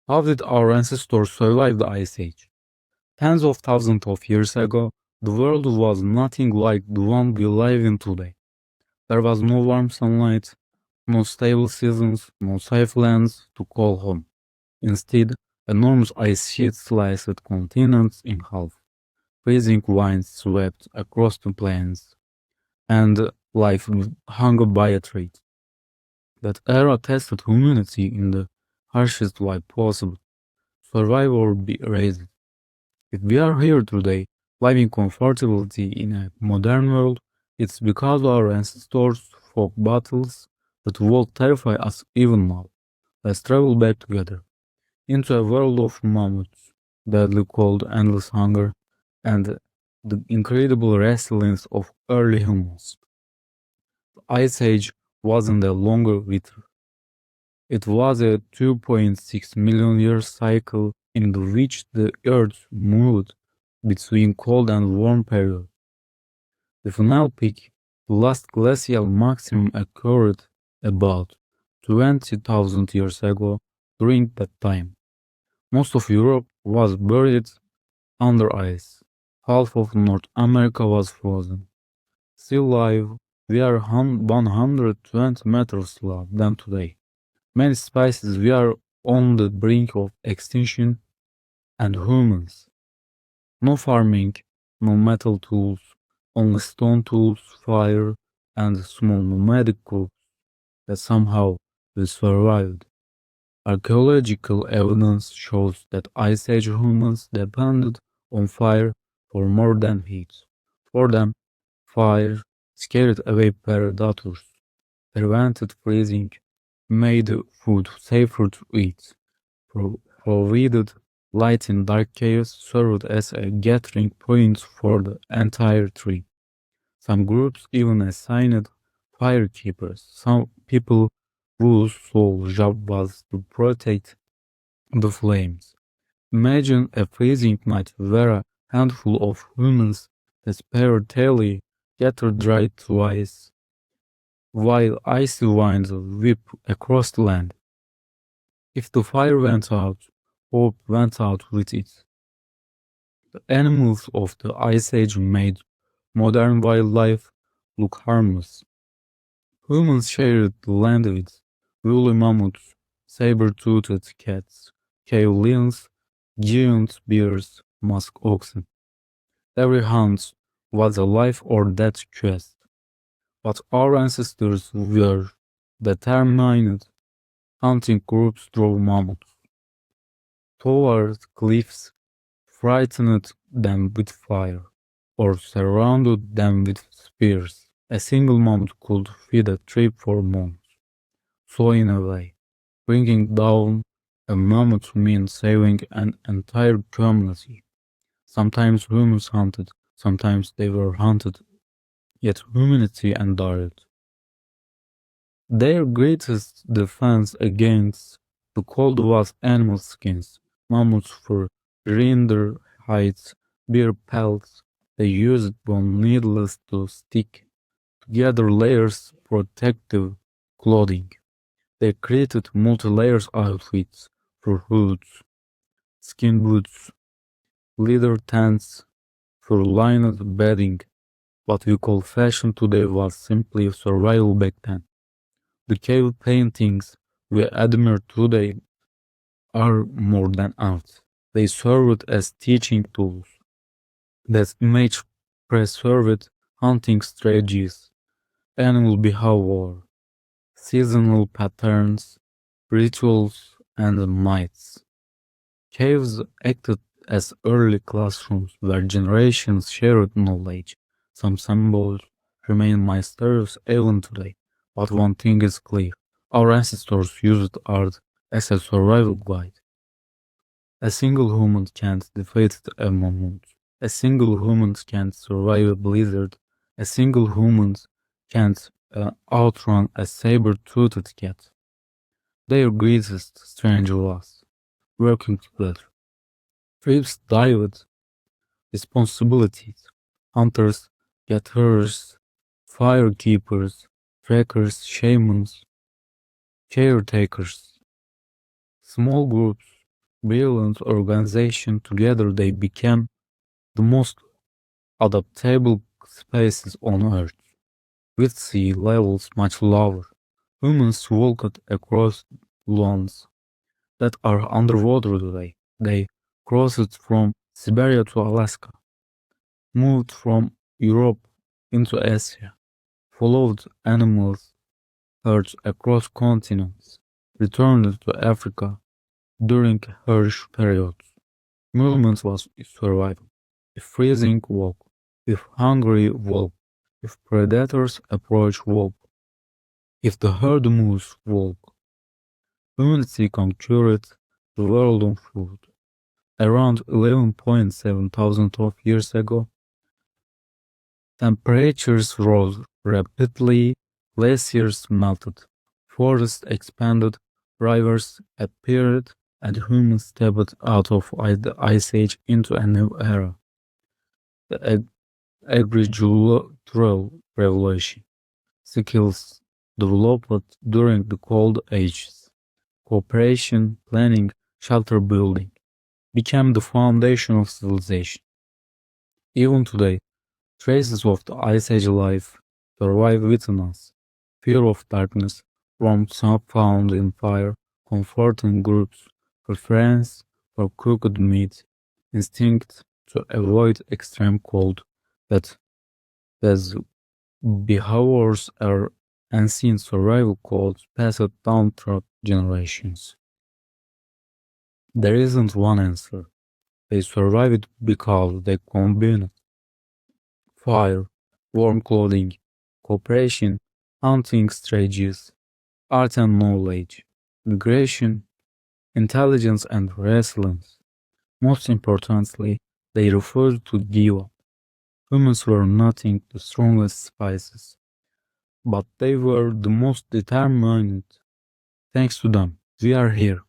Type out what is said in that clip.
How did our ancestors survive the Ice Age? Tens of thousands of years ago, the world was nothing like the one we live in today. There was no warm sunlight, no stable seasons, no safe lands to call home. Instead, enormous ice sheets sliced continents in half. Freezing winds swept across the plains, and life hung by a thread. That era tested humanity in the harshest way possible. Survive or be erased. If we are here today, living comfortably in a modern world, it's because our ancestors fought battles that will terrify us even now. Let's travel back together into a world of mammoths, deadly cold, endless hunger, and the incredible resilience of early humans. The Ice Age wasn't a longer winter. It was a 2.6 million year cycle in which the Earth moved between cold and warm periods. The final peak, the last glacial maximum, occurred about 20,000 years ago. During that time, most of Europe was buried under ice. Half of North America was frozen. Still alive, we are 120 meters lower than today. Many species we are on the brink of extinction, and humans. No farming, no metal tools, only stone tools, fire, and small nomadic groups that somehow we survived. Archaeological evidence shows that Ice Age humans depended on fire for more than heat. For them, fire scared away predators, prevented freezing, made food safer to eat, provided light in dark caves, served as a gathering point for the entire tree. Some groups even assigned firekeepers, some people whose sole job was to protect the flames. Imagine a freezing night where a handful of humans desperately gathered dry to ice, while icy winds whip across the land. If the fire went out, hope went out with it. The animals of the Ice Age made modern wildlife look harmless. Humans shared the land with woolly mammoths, saber-toothed cats, cave lions, giant bears, musk oxen. Every hunt was a life or death quest, but our ancestors were determined. Hunting groups drove mammoths toward cliffs, frightened them with fire, or surrounded them with spears. A single mammoth could feed a trip for months. So in a way, bringing down a mammoth meant saving an entire community. Sometimes humans hunted, sometimes they were hunted, yet humanity endured. Their greatest defense against the cold was animal skins, mammoth fur, reindeer hides, bear pelts. They used bone needles to stick together layers protective clothing. They created multi-layers outfits for hoods, skin boots, leather tents, fur-lined bedding. What we call fashion today was simply survival back then. The cave paintings we admire today are more than art. They served as teaching tools. That image preserved hunting strategies, animal behavior, seasonal patterns, rituals, and myths. Caves acted as early classrooms where generations shared knowledge. Some symbols remain mysterious even today, but one thing is clear. Our ancestors used art as a survival guide. A single human can't defeat a mammoth. A single human can't survive a blizzard. A single human can't outrun a saber-toothed cat. Their greatest strength was working together. Tribes divided responsibilities. Hunters, gatherers, firekeepers, trackers, shamans, caretakers. Small groups brilliant organization. Together they became the most adaptable species on Earth. With sea levels much lower, humans walked across lands that are underwater today. They crossed from Siberia to Alaska, moved from Europe into Asia, followed animals herds across continents, returned to Africa during harsh periods. Movement was survival. If freezing walk, if hungry walk, if predators approach walk, if the herd moves walk, humanity conquered the world on foot. Around 11.7 thousand of years ago, temperatures rose rapidly, glaciers melted, forests expanded, rivers appeared, and humans stepped out of the Ice Age into a new era, the agricultural revolution. Skills developed during the Cold Ages, cooperation, planning, shelter building, became the foundation of civilization. Even today, traces of the Ice Age life survive within us. Fear of darkness, warmth found in fire, comfort in groups, preference for cooked meat, instinct to avoid extreme cold, that these behaviors are ancient survival codes passed down through generations. There isn't one answer. They survived because they combined fire, warm clothing, cooperation, hunting strategies, art and knowledge, migration, intelligence and resilience. Most importantly, they refused to give up. Humans were nothing the strongest species, but they were the most determined. Thanks to them, we are here.